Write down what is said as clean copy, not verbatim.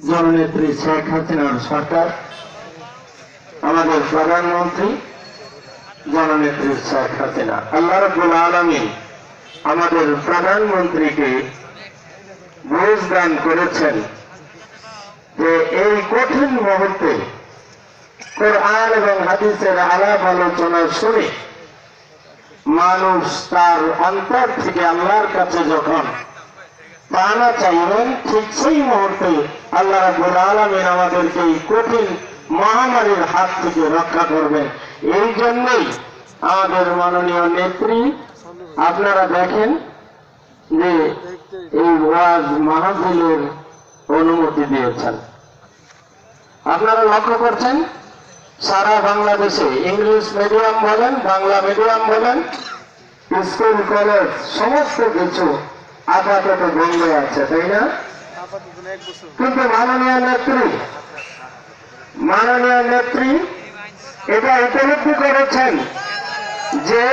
জননেত্রী শেখ হাসিনার সরকার, আমাদের প্রধানমন্ত্রী জননেত্রী শেখ হাসিনা। আল্লাহ রাব্বুল আলামিন আমাদের প্রধানমন্ত্রীকে বুঝ দান করেছেন যে এই কঠিন মুহূর্তে কোরআন এবং হাদিসের আলাপ আলোচনা শুনে মানুষ তার অন্তর থেকে আল্লাহর কাছে যখন পানা চাইবেন, ঠিক সেই মুহূর্তে আল্লাহ রাব্বুল আলামিন আমাদেরকে এই কঠিন মহামারীর হাত থেকে রক্ষা করবেন। এই জন্যই আমাদের মাননীয় নেত্রী, আপনারা দেখেন যে এই ওয়াজ মাহফিলের অনুমতি দিয়েছেন। আপনারা লক্ষ্য করছেন সারা বাংলাদেশে ইংলিশ মিডিয়াম বলেন, বাংলা মিডিয়াম বলেন, স্কুল কলেজ সমস্ত কিছু আপাতত বন্ধ আছে, তাই না? কিন্তু মাননীয় নেত্রী এটা উপলব্ধি করেছেন যে